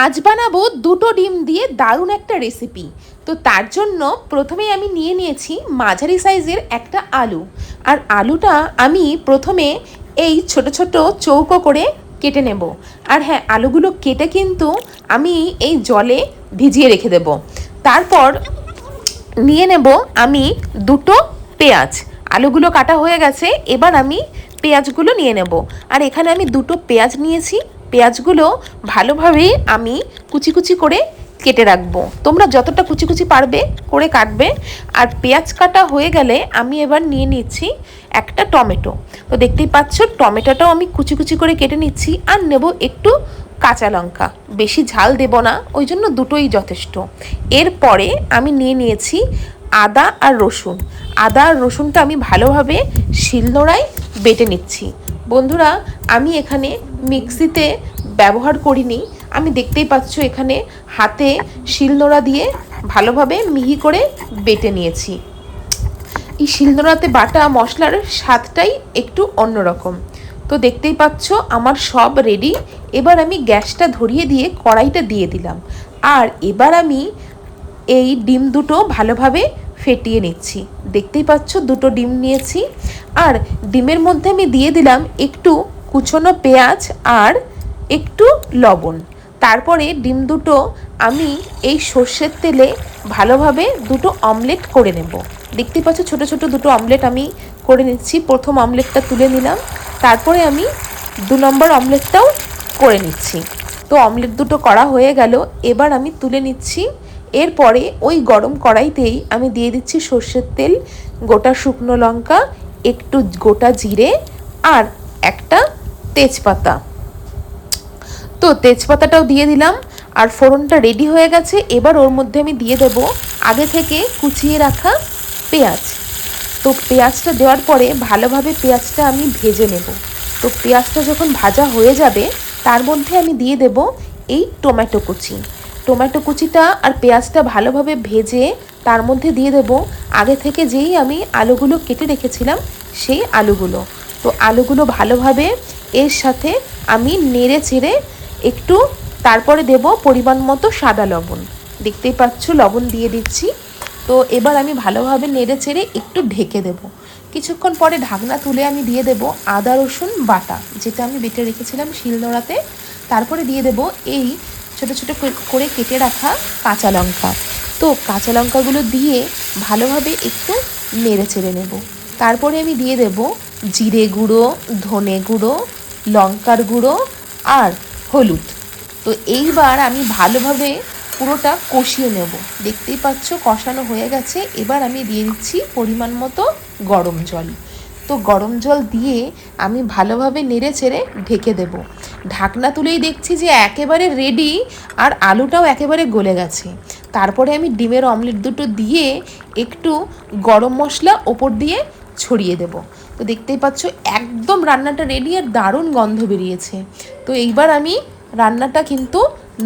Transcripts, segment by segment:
আজ বানাবো দুটো ডিম দিয়ে দারুণ একটা রেসিপি। তো তার জন্য প্রথমেই আমি নিয়ে নিয়েছি মাঝারি সাইজের একটা আলু। আর আলুটা আমি প্রথমে এই ছোট ছোট চৌকো করে কেটে নেব। আর হ্যাঁ, আলুগুলো কেটে কিন্তু আমি এই জলে ভিজিয়ে রেখে দেব। তারপর নিয়ে নেব আমি দুটো পেঁয়াজ। আলুগুলো কাটা হয়ে গেছে, এবার আমি পেঁয়াজগুলো নিয়ে নেব। আর এখানে আমি দুটো পেঁয়াজ নিয়েছি। পেঁয়াজগুলো ভালোভাবে আমি কুচি কুচি করে কেটে রাখবো। তোমরা যতটা কুচি কুচি পারবে করে কাটবে। আর পেঁয়াজ কাটা হয়ে গেলে আমি এবার নিয়ে নিচ্ছি একটা টমেটো। তো দেখতেই পাচ্ছ টমেটোটাও আমি কুচি কুচি করে কেটে নিচ্ছি। আর নেব একটু কাঁচা লঙ্কা, বেশি ঝাল দেব না, ওই জন্য দুটোই যথেষ্ট। এরপরে আমি নিয়ে নিয়েছি আদা আর রসুন। আদা আর রসুনটা আমি ভালোভাবে শিলনোড়ায় বেটে নিচ্ছি। বন্ধুরা, আমি এখানে মিক্সিতে ব্যবহার করিনি, আমি দেখতেই পাচ্ছ এখানে হাতে শিলনোড়া দিয়ে ভালোভাবে মিহি করে বেটে নিয়েছি। এই শিলনোড়াতে বাটা মশলার স্বাদটাই একটু অন্যরকম। তো দেখতেই পাচ্ছ আমার সব রেডি। এবার আমি গ্যাসটা ধরিয়ে দিয়ে কড়াইটা দিয়ে দিলাম। আর এবার আমি এই ডিম দুটো ভালোভাবে ফেটিয়ে নিচ্ছি। দেখতেই পাচ্ছ দুটো ডিম নিয়েছি। আর ডিমের মধ্যে আমি দিয়ে দিলাম একটু কুচনো পেঁয়াজ আর একটু লবণ। তারপরে ডিম দুটো আমি এই সর্ষের তেলে ভালোভাবে দুটো অমলেট করে নেব। দেখতেই পাচ্ছ ছোট ছোট দুটো অমলেট আমি করে নিচ্ছি। প্রথম অমলেটটা তুলে নিলাম, তারপরে আমি 2 নম্বর অমলেটটাও করে নিচ্ছি। তো অমলেট দুটো করা হয়ে গেল, এবার আমি তুলে নিচ্ছি। এরপরে ওই গরম কড়াইতেই আমি দিয়ে দিচ্ছি সর্ষের তেল, গোটা শুকনো লঙ্কা, একটু গোটা জিরে আর একটা তেজপাতা। তো তেজপাতাটাও দিয়ে দিলাম। আর ফোড়নটা রেডি হয়ে গেছে। এবার ওর মধ্যে আমি দিয়ে দেব আগে থেকে কুচিয়ে রাখা পেঁয়াজ। তো পেঁয়াজটা দেওয়ার পরে ভালোভাবে পেঁয়াজটা আমি ভেজে নেব। তো পেঁয়াজটা যখন ভাজা হয়ে যাবে তার মধ্যে আমি দিয়ে দেব এই টমেটো কুচি। টমেটো কুচিটা আর পেঁয়াজটা ভালোভাবে ভেজে তার মধ্যে দিয়ে দেব আগে থেকে যেই আমি আলুগুলো কেটে রেখেছিলাম সেই আলুগুলো। তো আলুগুলো ভালোভাবে এর সাথে আমি নেড়ে চেড়ে একটু তারপরে দেব পরিমাণ মতো সাদা লবণ। দেখতেই পাচ্ছ লবণ দিয়ে দিচ্ছি। তো এবার আমি ভালোভাবে নেড়ে চেড়ে একটু ঢেকে দেব। কিছুক্ষণ পরে ঢাকনা তুলে আমি দিয়ে দেব আদা রসুন বাটা, যেটা আমি বেটে রেখেছিলাম শিলনোড়াতে। তারপরে দিয়ে দেব এই ছোটো ছোটো করে কেটে রাখা কাঁচা লঙ্কা। তো কাঁচা লঙ্কাগুলো দিয়ে ভালোভাবে একটু নেড়ে চেড়ে নেব। তারপরে আমি দিয়ে দেব জিরে গুঁড়ো, ধনে গুঁড়ো, লঙ্কার গুঁড়ো আর হলুদ। তো এইবার আমি ভালোভাবে পুরোটা কষিয়ে নেব। দেখতেই পাচ্ছ কষানো হয়ে গেছে। এবার আমি দিয়ে দিচ্ছি পরিমাণ মতো গরম জল। তো গরম জল দিয়ে আমি ভালোভাবে নেড়ে চেড়ে ঢেকে দেব। ঢাকনা তুলেই দেখছি যে একেবারে রেডি, আর আলুটাও একেবারে গলে গেছে। তারপরে আমি ডিমের অমলেট দুটো দিয়ে একটু গরম মশলা ওপর দিয়ে ছড়িয়ে দেব। তো দেখতেই পাচ্ছ একদম রান্নাটা রেডি আর দারুণ গন্ধ বেরিয়েছে। তো এইবার আমি রান্নাটা কিন্তু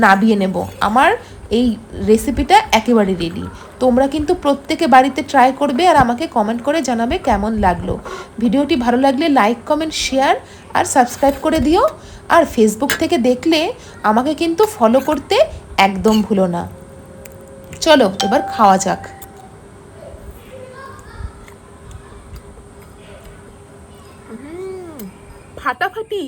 নামিয়ে নেব। আমার এই রেসিপিটা একেবারে রেডি। তোমরা কিন্তু প্রত্যেকে বাড়িতে ট্রাই করবে আর আমাকে কমেন্ট করে জানাবে কেমন লাগলো। ভিডিওটি ভালো লাগলে লাইক, কমেন্ট, শেয়ার আর সাবস্ক্রাইব করে দিও। আর ফেসবুক থেকে দেখলে আমাকে কিন্তু ফলো করতে একদম ভুলো না। চলো এবার খাওয়া যাক। ফাটাফাটি।